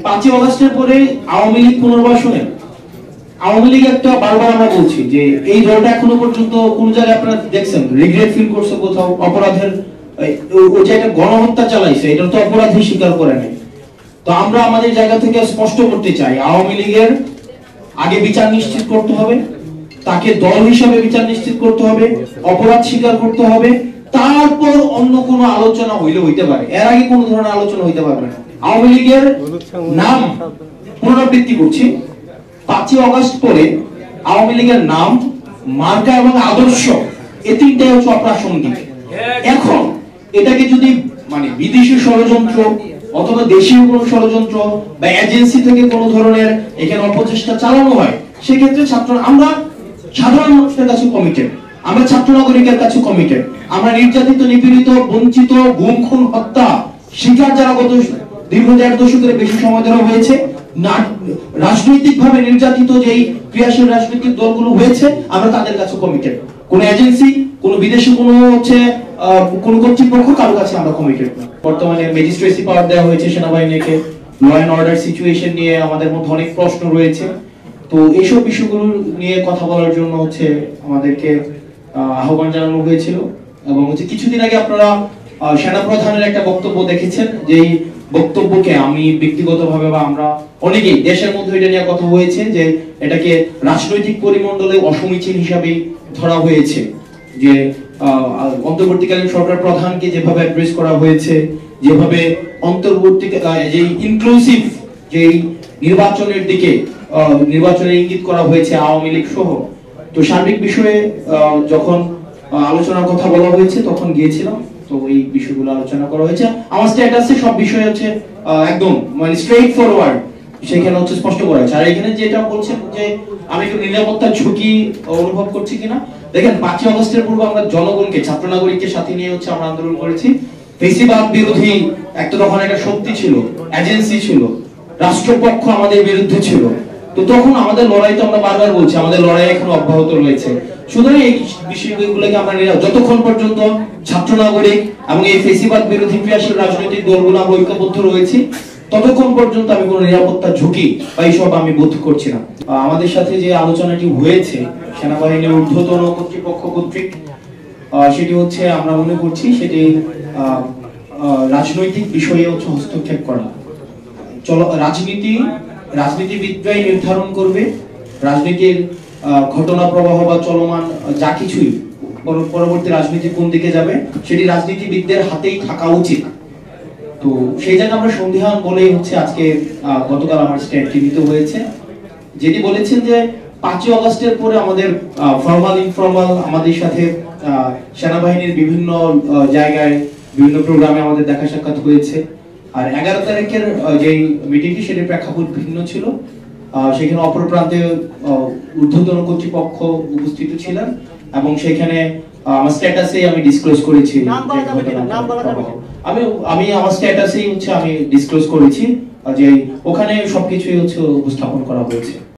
5ই আগস্টের পরে আওয়ামী লীগ পুনর্বাসনে আওয়ামী লীগ একটা বারবার আমরা বলছি যে এই দলটা এখনো পর্যন্ত কোন জায়গায় আপনারা দেখছেন রিগ্রেট ফিল করছে কোথাও অপরাধের ওই যে একটা গণহত্যা চালাইছে এটা তো অপরাধী স্বীকার করে নাই। তো আমরা আমাদের জায়গা থেকে স্পষ্ট করতে চাই আওয়ামী লীগের আগে বিচার নিশ্চিত করতে হবে, তাকে দল হিসেবে বিচার নিশ্চিত করতে হবে, অপরাধ স্বীকার করতে হবে, তারপর অন্য কোনো আলোচনা হইতে পারে, এর আগে কোনো ধরনের আলোচনা হইতে পারবে না। আওয়ামী লীগের নাম পুনরাবৃত্তি করছি, 5ই আগস্ট পরে আওয়ামী লীগের নাম, মার্কা এবং আদর্শ এই তিনটাই হচ্ছে অপ্রাসঙ্গিক। এখন এটাকে যদি মানে বিদেশি ষড়যন্ত্র অথবা দেশীয় কোনো ষড়যন্ত্র বা এজেন্সি থেকে কোনো ধরনের এখানে অপচেষ্টা চালানো হয়, সেক্ষেত্রে আমরা সাধারণ মানুষের কাছে কমিটেড, আমরা ছাত্র নাগরিকের কাছে কমিটেড। আমরা নির্যাতিত, নিপীড়িত, বঞ্চিত, গুম, খুন, হত্যা শিকার যারা গত দীর্ঘ 1.5 দশকের বেশি সময় ধরে হয়েছে, রাজনৈতিক ভাবে নির্যাতিত যেই ক্রিয়াশীল রাজনৈতিক দলগুলো হয়েছে, আমরা তাদের কাছে কমিটেড। কোন এজেন্সি, কোন বিদেশি কোনো কোন কর্তৃপক্ষ কারো কাছে আমরা কমিটেড না। বর্তমানে ম্যাজিস্ট্রেসি পাওয়ার দেওয়া হয়েছে সেনাবাহিনীকে, ল এন্ড অর্ডার সিচুয়েশন নিয়ে আমাদের মধ্যে অনেক প্রশ্ন রয়েছে। তো এইসব বিষয়গুলো নিয়ে কথা বলার জন্য আমাদেরকে আহ্বান জানানো হয়েছিল। এবং কিছুদিন আগে আপনারা সেনাপ্রধানের একটা বক্তব্য দেখেছেন, যেই বক্তব্যকে আমি ব্যক্তিগতভাবে বা আমরা অনেকেই দেশের মধ্যে এটা নিয়ে কথা হয়েছে যে এটাকে রাজনৈতিক পরিমণ্ডলে অসমীচীন হিসাবে ধরা হয়েছে। যে অন্তর্বর্তীকালীন সরকার প্রধানকে যেভাবে অ্যাড্রেস করা হয়েছে, যেভাবে যে ইনক্লুসিভ যে নির্বাচনের দিকে নির্বাচনের ইঙ্গিত করা হয়েছে আওয়ামী লীগ সহ, তো সার্বিক বিষয়ে যখন আলোচনার কথা বলা হয়েছে তখন গিয়েছিলাম। তো এই বিষয়গুলো আলোচনা করা হয়েছে। আমার স্ট্যাটাসে সব বিষয় একদম মানে স্ট্রেইট ফরওয়ার্ড, সেখানে স্পষ্ট করা হয়েছে। আর এখানে যেটা বলছেন যে আমি একটু নিরাপত্তার ঝুঁকি অনুভব করছি কিনা, দেখেন 5ই আগস্টের পূর্বে আমরা জনগণকে, ছাত্র নাগরিককে সাথে নিয়ে আমরা আন্দোলন করেছি। ফেসিবাদ বিরোধী তখন একটা শক্তি ছিল, এজেন্সি ছিল, রাষ্ট্রপক্ষ আমাদের বিরুদ্ধে ছিল। তো তখন আমাদের লড়াই, তো আমরা বারবার বলছি আমাদের লড়াই এখন অব্যাহত রয়েছে। সুতরাং এই বিষয়গুলোকে আমরা যতক্ষণ পর্যন্ত ছাত্র নাগরিক এবং এই ফেসিবাদ বিরোধী ক্রিয়াশীল রাজনৈতিক দলগুলো আমরা ঐক্যবদ্ধ রয়েছি, ততক্ষণ পর্যন্ত আমি কোনো নিরাপত্তার ঝুঁকি বা এইসব আমি বোধ করছি না। আমাদের সাথে যে আলোচনাটি হয়েছে সেনাবাহিনীর ঊর্ধ্বতন কর্তৃপক্ষ কর্তৃক, সেটি আমরা মনে করছি সেটি রাজনৈতিক বিষয়ে হস্তক্ষেপ করা। রাজনীতিবিদরাই নির্ধারণ করবে রাজনীতির ঘটনা প্রবাহ বা চলমান যা কিছুই পরবর্তী রাজনীতি কোন দিকে যাবে, সেটি রাজনীতিবিদদের হাতেই থাকা উচিত। তো সেই জায়গায় আমরা সন্ধিহান বলেই আজকে গতকাল আমার স্ট্যান্ডটি নিতে হয়েছে। যেটি বলেছেন যে 5ই আগস্টের পরে আমাদের ফর্মাল ইনফর্মাল আমাদের সাথে সেনাবাহিনীর বিভিন্ন জায়গায় বিভিন্ন প্রোগ্রামে আমাদের দেখা সাক্ষাৎ হয়েছে। আর 11 তারিখের যে মিটিংটি, সেটির প্রেক্ষাপট ভিন্ন ছিল। সেখানে অপর প্রান্তে ঊর্ধ্বতন কর্তৃপক্ষ উপস্থিত ছিলেন এবং সেখানে আমার স্ট্যাটাসেই আমি ডিসক্লোজ করেছি, আমি আমার স্ট্যাটাসেই আমি ডিসক্লোজ করেছি যে ওখানে সবকিছুই উপস্থাপন করা হয়েছে।